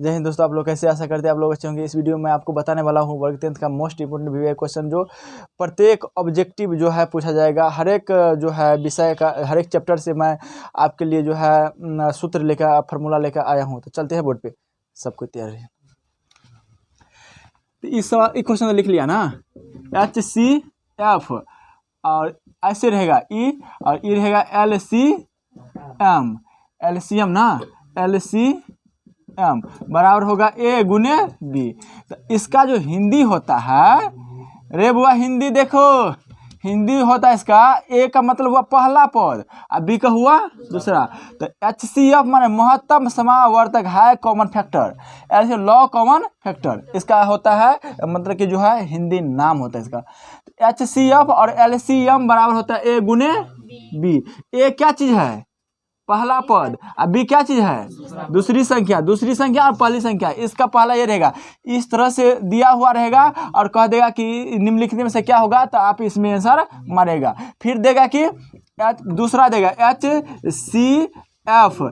जय हिंद दोस्तों, आप लोग कैसे, आशा करते हैं आप लोग अच्छे होंगे। इस वीडियो में आपको बताने वाला हूँ वर्ग 10th का मोस्ट इंपोर्टेंट वीवीआई क्वेश्चन, जो प्रत्येक ऑब्जेक्टिव जो है पूछा जाएगा। हर एक जो है विषय का, हर एक चैप्टर से मैं आपके लिए जो है सूत्र लेकर, फार्मूला लेकर आया हूँ। तो चलते हैं बोर्ड पे, सबको तैयार है। तो इस क्वेश्चन लिख लिया ना, HCF और ऐसे रहेगा E और E रहेगा LCM, LCM ना, LCM बराबर होगा A गुने B। तो इसका जो हिंदी होता है, रे बुआ हिंदी देखो, हिंदी होता है इसका A का मतलब हुआ पहला पद और B का हुआ दूसरा। तो HCF माने महत्तम समावर्तक है कॉमन फैक्टर, ऐसे लॉ कॉमन फैक्टर इसका होता है, मतलब कि जो है हिंदी नाम होता है इसका। HCF और LCM बराबर होता है A गुने B। A क्या चीज़ है? पहला पद। अब B क्या चीज़ है? दूसरी संख्या। दूसरी संख्या और पहली संख्या, इसका पहला ये रहेगा। इस तरह से दिया हुआ रहेगा और कह देगा कि निम्नलिखित में से क्या होगा, तो आप इसमें आंसर मारेगा। फिर देगा कि दूसरा देगा HCF,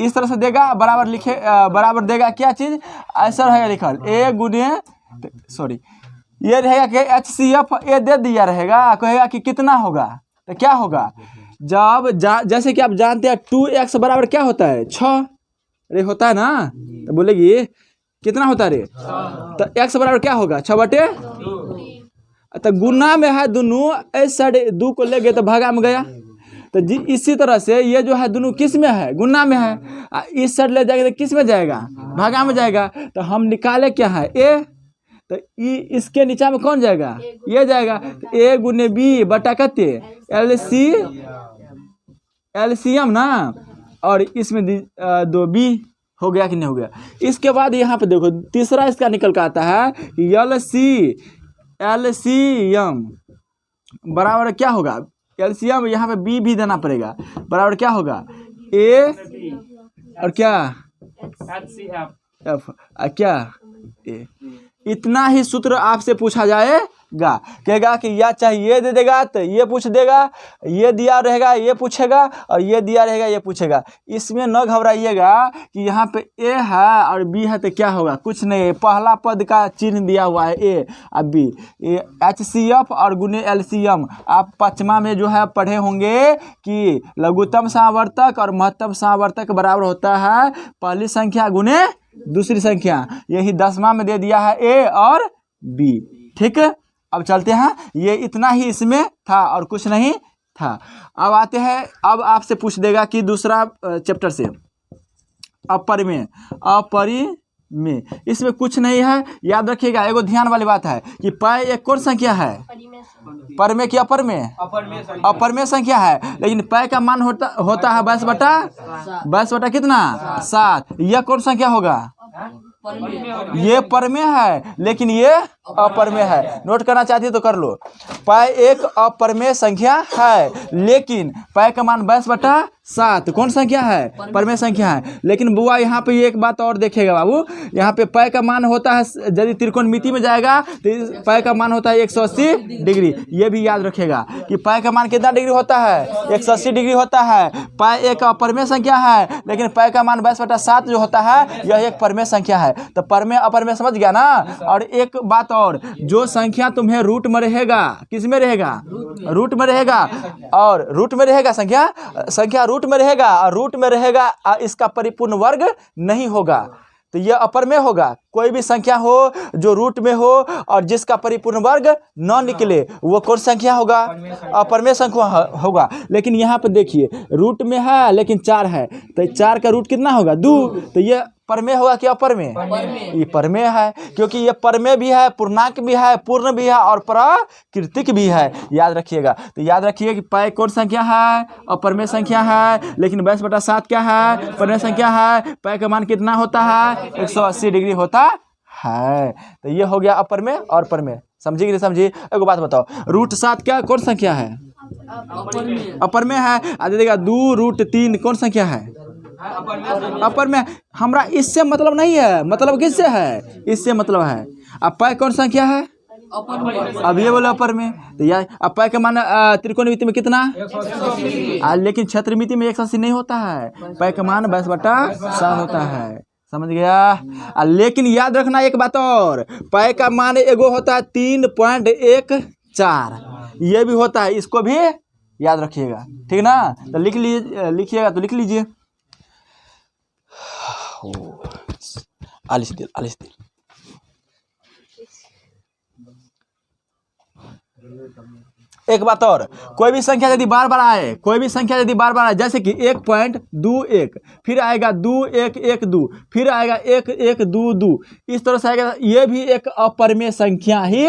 इस तरह से देगा, बराबर लिखे, बराबर देगा क्या चीज़, ऐसा रहेगा लिखल A गुने, सॉरी ये रहेगा कि HCF A दे दिया रहेगा, कहेगा कि कितना होगा, तो क्या होगा जब जैसे कि आप जानते हैं 2x बराबर क्या होता है, 6 रे होता है ना। तो बोलेगी कितना होता है रे, तो x बराबर क्या होगा 6/2। तो गुना में है दोनों, इस साइड 2 को ले गए तो भागा में गया। तो जी इसी तरह से ये जो है दोनों किस में है, गुना में है, इस साइड ले जाएगा तो किस में जाएगा, भागा में जाएगा। तो हम निकाले क्या है A, तो ई इसके नीचे में कौन जाएगा, ये जाएगा। तो A गुने B बटा कते LCM ना, और इसमें 2B हो गया कि नहीं हो गया। इसके बाद यहाँ पे देखो तीसरा इसका निकल का आता है LCM बराबर क्या होगा, LCM यहाँ पे B भी देना पड़ेगा, बराबर क्या होगा A और क्या HCF क्या A। इतना ही सूत्र आपसे पूछा जाएगा, कहेगा कि या चाहिए दे देगा तो ये पूछ देगा, ये दिया रहेगा ये पूछेगा, और ये दिया रहेगा ये पूछेगा। इसमें न घबराइएगा कि यहाँ पे A है और B है तो क्या होगा, कुछ नहीं, पहला पद का चिन्ह दिया हुआ है A और B। HCF और गुने LCM आप पचमा में जो है पढ़े होंगे कि लघुत्तम समावर्तक और महत्तम समावर्तक बराबर होता है पहली संख्या गुने दूसरी संख्या। यही 10वां में दे दिया है A और B। ठीक है, अब चलते हैं, ये इतना ही इसमें था और कुछ नहीं था। अब आते हैं, अब आपसे पूछ देगा कि दूसरा चैप्टर से अपरिमेय, इसमें कुछ नहीं है, याद रखिएगा। एगो ध्यान वाली बात है कि पाई एक कौन संख्या है, परमेय की अपरमेय संख्या है, लेकिन पाई का मान होता है 22 बटा कितना 7। यह कौन संख्या होगा, ये परमेय है लेकिन ये अपरमेय है। नोट करना चाहती है तो कर लो। पाई एक अपरमेय संख्या है, लेकिन पाई का मान 22/7 कौन संख्या है, परमेय संख्या है। लेकिन बुआ यहाँ पे एक बात और देखेगा बाबू, यहाँ पे पाई का मान होता है, यदि त्रिकोणमिति में जाएगा तो पाई का मान होता है 180 डिग्री। ये भी याद रखेगा कि पाई का मान कितना डिग्री होता है, 180 डिग्री होता है। पाई एक अपरमेय संख्या है, लेकिन पाई का मान 22/7 जो होता है यह एक परमेय संख्या है। तो परमेय अपरमेय समझ गया ना। और एक बात और, जो संख्या तुम्हें रूट में रहेगा, किस में रहेगा, रूट में रहेगा, और रूट में रहेगा संख्या रूट में रहेगा, और रूट में रहेगा इसका परिपूर्ण वर्ग नहीं होगा, तो यह अपरमेय होगा। कोई भी संख्या हो जो रूट में हो और जिसका परिपूर्ण वर्ग न निकले, वो कौन संख्या होगा, अपरमेय संख्या होगा। लेकिन यहाँ पे देखिए रूट में है लेकिन 4 है, तो 4 का रूट कितना होगा 2, तो ये परमेय होगा कि अपरमेय, ये परमेय है, क्योंकि ये परमेय भी है, पूर्णांक भी है, पूर्ण भी है और प्राकृतिक भी है। याद रखिएगा। तो याद रखिए कि पाई कौन संख्या है, अपरमेय संख्या है, लेकिन 22/7 क्या है, परमेय संख्या है। पाई का मान कितना होता है, 180 डिग्री होता है। तो ये हो गया अपरमेय और परमेय। समझी कि नहीं समझी। एक बात बताओ, √7 क्या कौन संख्या है, अपरमेय है। आज देखिएगा 2√3 कौन संख्या है, अपरमेय। हमरा इससे मतलब नहीं है, मतलब किससे है, इससे मतलब है। अब पाई कौन संख्या है, अब ये बोलो अपरमेय। तो यार अब पाई का मान त्रिकोणमिति में कितना, लेकिन क्षेत्रमिति में 180 नहीं होता है, पाई का मान 22/7 होता है। समझ गया। लेकिन याद रखना एक बात और, पाई का मान एगो होता है 3.14, ये भी होता है, इसको भी याद रखिएगा, ठीक ना। तो लिखिएगा तो लिख लीजिए। आलिश दिल। एक बात और, कोई भी संख्या यदि बार बार आए, जैसे कि 1.21, फिर आएगा 2.112, फिर आएगा 1.122, इस तरह से आएगा, ये भी एक अपरिमेय संख्या ही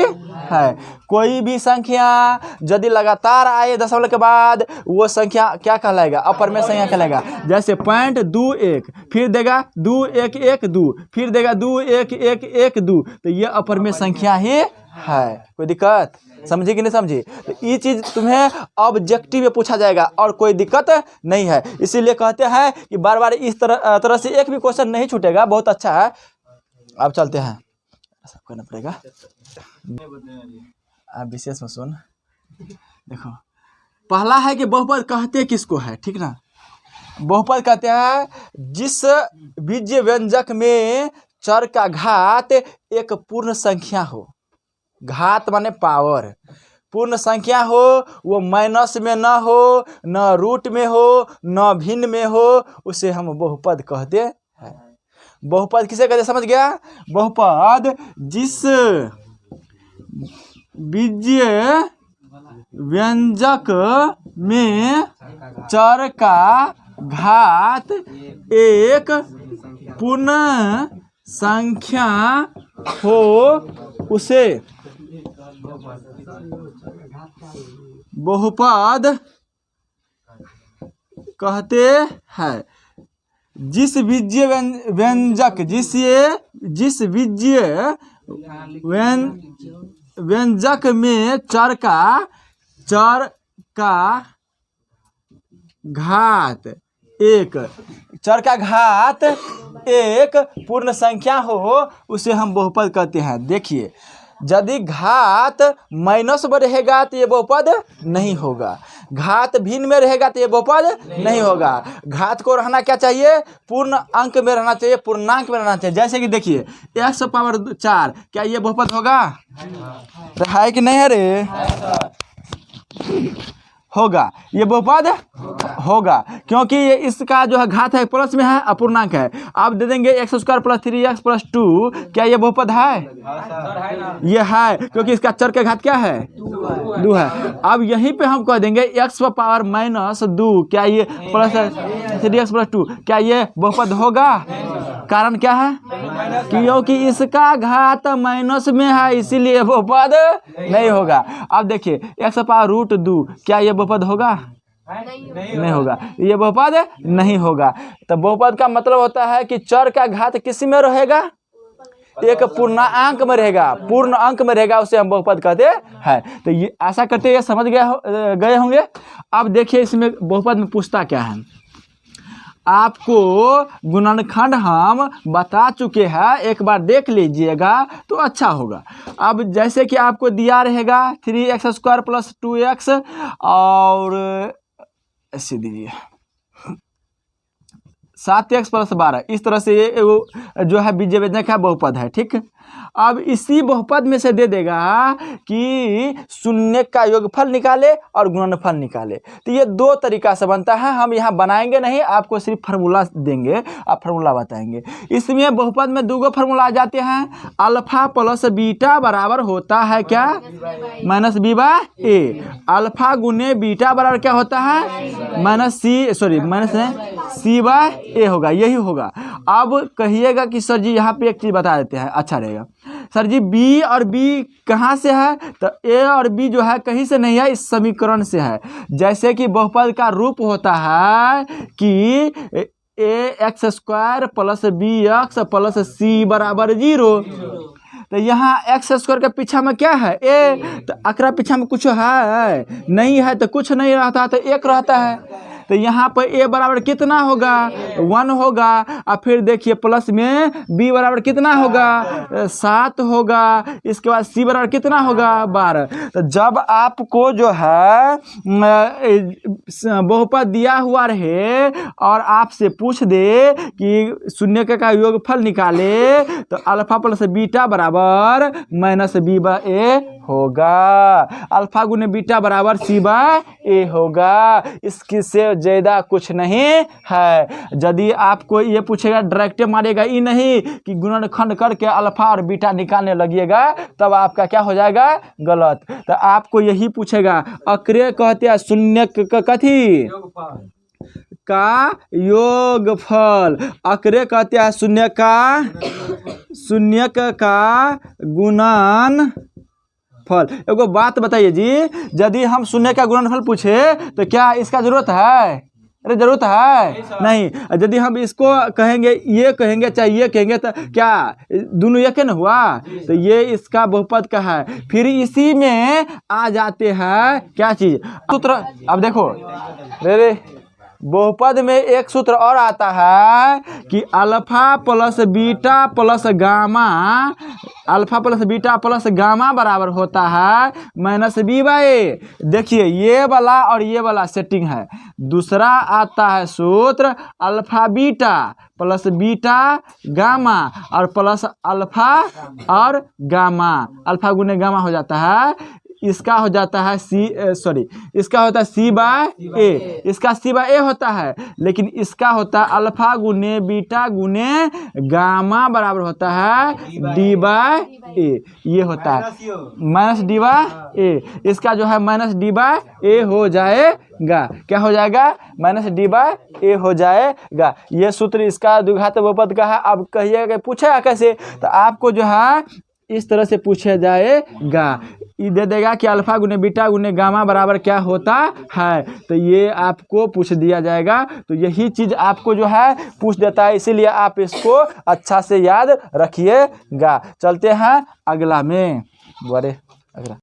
है। कोई भी संख्या यदि लगातार आए दशमलव के बाद, वो संख्या क्या कहलाएगा? अपरिमेय संख्या कहलाएगा। जैसे 0.21, फिर देगा 2.112, फिर देगा 2.112, तो ये अपरिमेय संख्या ही है। कोई दिक्कत? समझे कि नहीं समझे? तो ये चीज तुम्हें ऑब्जेक्टिव में पूछा जाएगा और कोई दिक्कत नहीं है। इसीलिए कहते हैं कि बार बार इस तरह से एक भी क्वेश्चन नहीं छूटेगा। बहुत अच्छा है। अब चलते हैं, सब करना पड़ेगा। आप विशेष में सुन, देखो, पहला है कि बहुपद कहते किसको है, ठीक ना। बहुपद कहते हैं जिस बीजीय व्यंजक में चर का घात एक पूर्ण संख्या हो। घात माने पावर, पूर्ण संख्या हो, वो माइनस में न हो, न रूट में हो, न भिन्न में हो, उसे हम बहुपद कहते हैं। बहुपद किसे कहते, समझ गया? बहुपद जिस बीजीय व्यंजक में चर का घात एक पूर्ण संख्या हो, उसे बहुपद कहते हैं। जिस बीजीय व्यंजक व्यंजक में चर का घात एक पूर्ण संख्या हो, उसे हम बहुपद कहते हैं। देखिए, यदि घात माइनस में रहेगा तो ये बहुपद नहीं होगा, घात भिन्न में रहेगा तो ये बहुपद नहीं होगा। घात को रहना क्या चाहिए? पूर्ण अंक में रहना चाहिए, पूर्णांक में रहना चाहिए। जैसे कि देखिए x⁴, क्या ये बहुपद होगा? तो है कि नहीं है रे? होगा, ये बहुपद होगा, क्योंकि ये इसका जो है घात है प्लस में है, अपूर्णांक है। आप दे देंगे x² + 3x + 2, क्या ये बहुपद है? ये है, क्योंकि इसका चर का घात क्या है? 2 है। अब यहीं पे हम कह देंगे x⁻−2, क्या ये प्लस 3x + 2, क्या ये बहुपद होगा? कारण क्या है? क्योंकि इसका घात माइनस में है, इसीलिए बहुपद नहीं होगा। अब देखिए x⁻√2, क्या ये बहुपद होगा? नहीं होगा, ये बहुपद नहीं होगा। तो बहुपद का मतलब होता है कि चर का घात किस में रहेगा? एक पूर्णांक में रहेगा, पूर्ण अंक में रहेगा, उसे हम बहुपद कहते हैं। तो ये आशा करते हैं समझ गए होंगे। अब देखिए इसमें बहुपद में पूछता क्या है। आपको गुणनखंड हम बता चुके हैं, एक बार देख लीजिएगा तो अच्छा होगा। अब जैसे कि आपको दिया रहेगा 3x² + 2x और ऐसे दीजिए 7x + 12, इस तरह से ये जो है बीजीय व्यंजक है, बहुपद है, ठीक। अब इसी बहुपद में से दे देगा कि शून्य का योगफल निकाले और गुणनफल निकाले। तो ये दो तरीका से बनता है, हम यहाँ बनाएंगे नहीं, आपको सिर्फ फार्मूला देंगे, आप फार्मूला बताएंगे। इसमें बहुपद में दो फार्मूला आ जाते हैं। अल्फा प्लस बीटा बराबर होता है क्या? -b/a। अल्फा गुने बीटा बराबर क्या होता है? -c/a होगा, यही होगा। अब कहिएगा कि सर जी यहाँ पे एक चीज बता देते हैं, अच्छा रहेगा। सर जी b और b कहाँ से है? तो a और b जो है कहीं से नहीं है, इस समीकरण से है। जैसे कि बहुपद का रूप होता है कि ax² + bx + c = 0। तो यहाँ x² के पीछे में क्या है? a। तो अकरा पीछे में कुछ है नहीं है, तो कुछ नहीं रहता तो एक रहता है। तो यहाँ पर ए बराबर कितना होगा 1 होगा। और फिर देखिए प्लस में बी बराबर कितना होगा 7 होगा। इसके बाद सी बराबर कितना होगा 12। तो जब आपको जो है बहुपद दिया हुआ रहे और आपसे पूछ दे कि शून्य का योगफल निकाले तो अल्फा प्लस बीटा बराबर माइनस बी बाय ए होगा। अल्फा गुने बीटा बराबर सी बाय ए होगा। इसकी से ज़्यादा कुछ नहीं है। यदि आपको ये पूछेगा डायरेक्ट मारेगा ये नहीं कि गुणनखंड करके अल्फा और बीटा निकालने लगिएगा तब आपका क्या हो जाएगा गलत। तो आपको यही पूछेगा अक्रिय कहते हैं शून्य कथी का योगफल। अक्रिय कहते हैं शून्य का गुणनफल। एगो बात बताइए जी, यदि हम शून्य का गुणनफल पूछे तो क्या इसका जरूरत है? अरे जरूरत है नहीं। यदि हम इसको कहेंगे ये कहेंगे चाहे ये कहेंगे तो क्या दोनों एक न हुआ? तो ये इसका बहुपद का है। फिर इसी में आ जाते हैं क्या चीज सूत्र। अब देखो रे बहुपद में एक सूत्र और आता है कि alpha plus beta plus gamma, alpha plus beta plus gamma बराबर होता है माइनस बी बाय ए। देखिए ये वाला और ये वाला सेटिंग है। दूसरा आता है सूत्र alpha beta plus beta gamma और प्लस अल्फा और गामा, अल्फा गुने गामा हो जाता है। इसका हो जाता है इसका होता है सी बाय ए, इसका सी बाय ए होता है। लेकिन इसका होता है अल्फा गुने बीटा गुने गामा बराबर होता है डी बाय ए। ये होता है माइनस डी बाय ए। इसका जो है माइनस डी बाय ए हो जाएगा। क्या हो जाएगा? माइनस डी बाय ए हो जाएगा। ये सूत्र इसका द्विघात बहुपद का है। अब कहिएगा पूछेगा कैसे? तो आपको जो है इस तरह से पूछा जाएगा। ये दे देगा कि अल्फा गुने बीटा गुने गामा बराबर क्या होता है। तो ये आपको पूछ दिया जाएगा। तो यही चीज़ आपको जो है पूछ देता है, इसीलिए आप इसको अच्छा से याद रखिएगा। चलते हैं अगला में। अगला